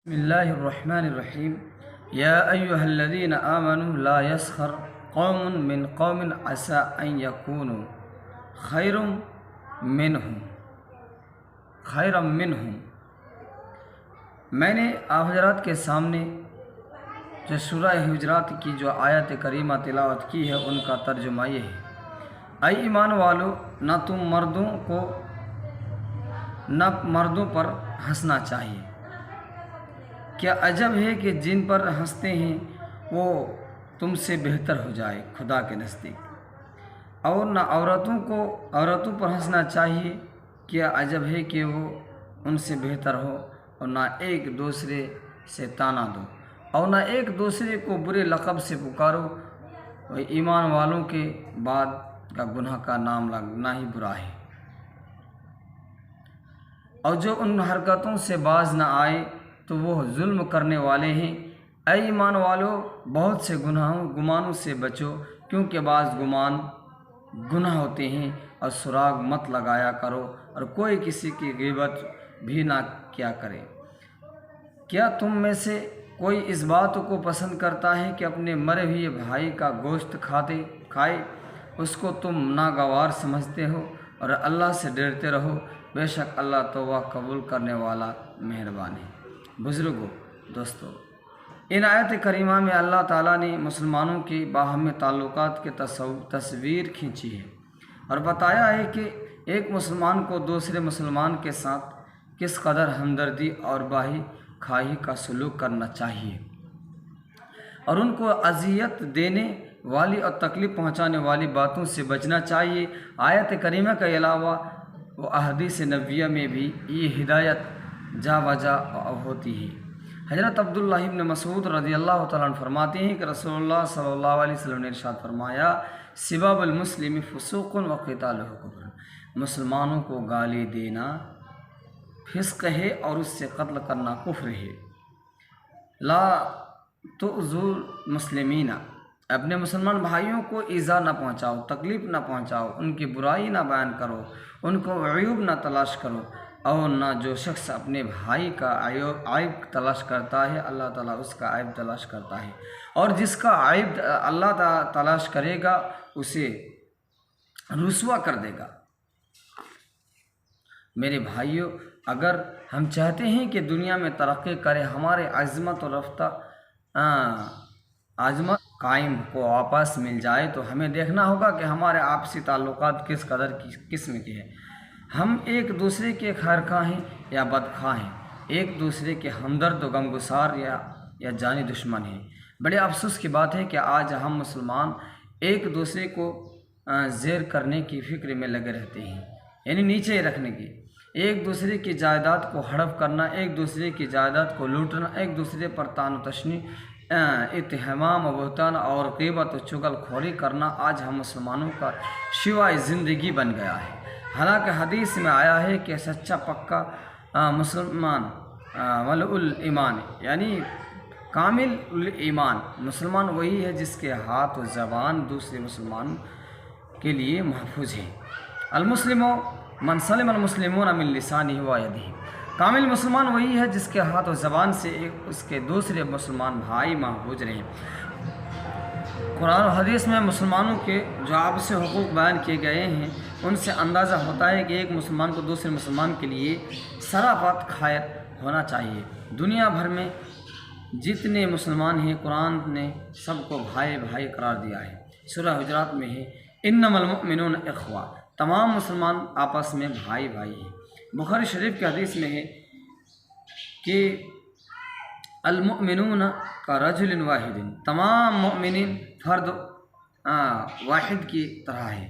بسم اللہ الرحمن الرحیم یا ایہا الذین آمنوا لا یسخر قوم من قوم عسى ان یکونوا خیرا منہم۔ میں نے آپ حضرات کے سامنے جو سورہ حجرات کی جو آیت کریمہ تلاوت کی ہے ان کا ترجمہ یہ ہے: اے ایمان والو، نہ تم مردوں پر ہنسنا چاہیے۔ کیا عجب ہے کہ جن پر ہنستے ہیں وہ تم سے بہتر ہو جائے خدا کے نزدیک، اور نہ عورتوں پر ہنسنا چاہیے۔ کیا عجب ہے کہ وہ ان سے بہتر ہو، اور نہ ایک دوسرے سے تانا دو، اور نہ ایک دوسرے کو برے لقب سے پکارو۔ وہ ایمان والوں کے بعد کا گناہ کا نام لگنا ہی برا ہے، اور جو ان حرکتوں سے باز نہ آئے تو وہ ظلم کرنے والے ہیں۔ اے ایمان والو، بہت سے گمانوں سے بچو، کیونکہ بعض گناہ ہوتے ہیں، اور سراغ مت لگایا کرو، اور کوئی کسی کی غیبت بھی نہ کیا کرے۔ کیا تم میں سے کوئی اس بات کو پسند کرتا ہے کہ اپنے مرے ہوئے بھائی کا گوشت کھائے؟ اس کو تم ناگوار سمجھتے ہو، اور اللہ سے ڈرتے رہو، بے شک اللہ توبہ قبول کرنے والا مہربان ہے۔ بزرگوں، دوستو، ان آیت کریمہ میں اللہ تعالیٰ نے مسلمانوں کے باہمی تعلقات کی تصویر کھینچی ہے، اور بتایا ہے کہ ایک مسلمان کو دوسرے مسلمان کے ساتھ کس قدر ہمدردی اور باہی خواہی کا سلوک کرنا چاہیے، اور ان کو اذیت دینے والی اور تکلیف پہنچانے والی باتوں سے بچنا چاہیے۔ آیت کریمہ کے علاوہ وہ احادیث نبویہ میں بھی یہ ہدایت جا بجا ہوتی ہے۔ حضرت عبداللہ ابن مسعود رضی اللہ تعالیٰ عنہ فرماتے ہیں کہ رسول اللہ صلی اللہ علیہ وسلم نے ارشاد فرمایا: سباب المسلم فسوق وقتالہ کفر۔ مسلمانوں کو گالی دینا فسق ہے، اور اس سے قتل کرنا کفر ہے۔ لا تؤذوا المسلمین، اپنے مسلمان بھائیوں کو ایذا نہ پہنچاؤ، تکلیف نہ پہنچاؤ، ان کی برائی نہ بیان کرو، ان کو عیوب نہ تلاش کرو، اور نہ جو شخص اپنے بھائی کا عیب تلاش کرتا ہے اللہ تعالیٰ اس کا عیب تلاش کرتا ہے، اور جس کا عیب اللہ تعالیٰ تلاش کرے گا اسے رسوا کر دے گا۔ میرے بھائیوں، اگر ہم چاہتے ہیں کہ دنیا میں ترقی کرے، ہمارے عظمت قائم کو واپس مل جائے، تو ہمیں دیکھنا ہوگا کہ ہمارے آپسی تعلقات کس قدر کی قسم کے ہیں۔ ہم ایک دوسرے کے خیرخواہ ہیں یا بدخواہ ہیں، ایک دوسرے کے ہمدرد و غمگسار یا جانی دشمن ہیں۔ بڑے افسوس کی بات ہے کہ آج ہم مسلمان ایک دوسرے کو زیر کرنے کی فکر میں لگے رہتے ہیں، یعنی نیچے رکھنے کی، ایک دوسرے کی جائیداد کو ہڑپ کرنا، ایک دوسرے کی جائیداد کو لوٹنا، ایک دوسرے پر طعن و تشنیع، اتہام و بہتان اور غیبت و چغل خوری کرنا آج ہم مسلمانوں کا شیوہ زندگی بن گیا ہے۔ حالانکہ حدیث میں آیا ہے کہ سچا پکا مسلمان ملء الایمان، یعنی کامل الایمان مسلمان وہی ہے جس کے ہاتھ و زبان دوسرے مسلمان کے لیے محفوظ ہے۔ المسلم من سلم المسلمون من لسانہ و یدہ، کامل مسلمان وہی ہے جس کے ہاتھ و زبان سے اس کے دوسرے مسلمان بھائی محفوظ رہیں۔ قرآن و حدیث میں مسلمانوں کے جو آپ سے حقوق بیان کیے گئے ہیں، ان سے اندازہ ہوتا ہے کہ ایک مسلمان کو دوسرے مسلمان کے لیے سراپت خیر ہونا چاہیے۔ دنیا بھر میں جتنے مسلمان ہیں، قرآن نے سب کو بھائی بھائی قرار دیا ہے۔ سورہ حجرات میں ہے: انما المؤمنون اخوہ، تمام مسلمان آپس میں بھائی بھائی ہیں۔ بخاری شریف کی حدیث میں ہے کہ المؤمنون کا رجل واحد، تمام مؤمنین فرد واحد کی طرح ہے،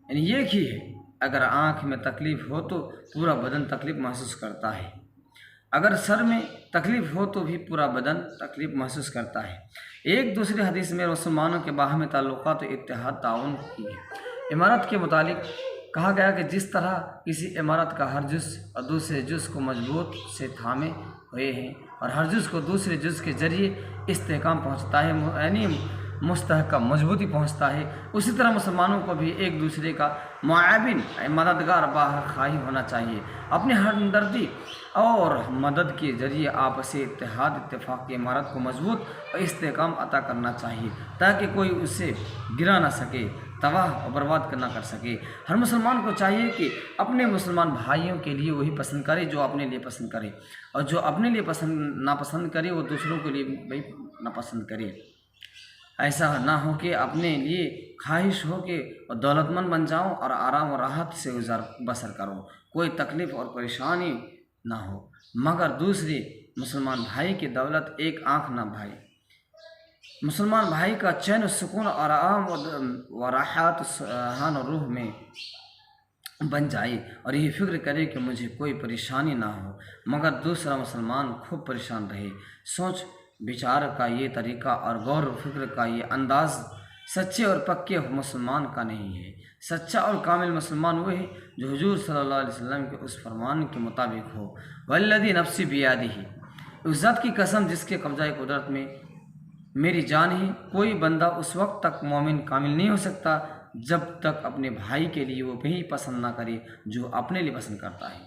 یعنی ایک ہی ہے۔ اگر آنکھ میں تکلیف ہو تو پورا بدن تکلیف محسوس کرتا ہے، اگر سر میں تکلیف ہو تو بھی پورا بدن تکلیف محسوس کرتا ہے۔ ایک دوسری حدیث میں مسلمانوں کے باہمی تعلقات و اتحاد تعاون کی ہے۔ عمارت کے متعلق کہا گیا کہ جس طرح کسی عمارت کا ہر جز اور دوسرے جز کو مضبوط سے تھامے ہوئے ہیں، اور ہر جز کو دوسرے جز کے ذریعے استحکام پہنچتا ہے، یعنی مستحکم مضبوطی پہنچتا ہے، اسی طرح مسلمانوں کو بھی ایک دوسرے کا معاون مددگار باہر خواہی ہونا چاہیے۔ اپنی ہمدردی اور مدد کے ذریعے آپسی اتحاد اتفاق کی عمارت کو مضبوط اور استحکام عطا کرنا چاہیے تاکہ کوئی اسے گرا نہ سکے، تباہ اور برباد نہ کر سکے۔ ہر مسلمان کو چاہیے کہ اپنے مسلمان بھائیوں کے لیے وہی پسند کرے جو اپنے لیے پسند کرے، اور جو اپنے لیے ناپسند کرے وہ دوسروں کے لیے بھی ناپسند کرے۔ ایسا نہ ہو کہ اپنے لیے خواہش ہو کہ دولت مند بن جاؤں اور آرام و راحت سے بسر کروں، کوئی تکلیف اور پریشانی نہ ہو، مگر دوسرے مسلمان بھائی کی دولت ایک آنکھ نہ بھائی۔ مسلمان بھائی کا چین و سکون اور آرام و راحت سہان و روح میں بن جائے اور یہ فکر کرے کہ مجھے کوئی پریشانی نہ ہو، مگر دوسرا مسلمان خوب پریشان رہے۔ سوچ بچار کا یہ طریقہ اور غور و فکر کا یہ انداز سچے اور پکے مسلمان کا نہیں ہے۔ سچا اور کامل مسلمان وہ ہے جو حضور صلی اللہ علیہ وسلم کے اس فرمان کے مطابق ہو، والذی نفسی بیدہ، اس ذات کی قسم جس کے قبضہ قدرت میں میری جان ہے، کوئی بندہ اس وقت تک مومن کامل نہیں ہو سکتا جب تک اپنے بھائی کے لیے وہ وہی پسند نہ کرے جو اپنے لیے پسند کرتا ہے۔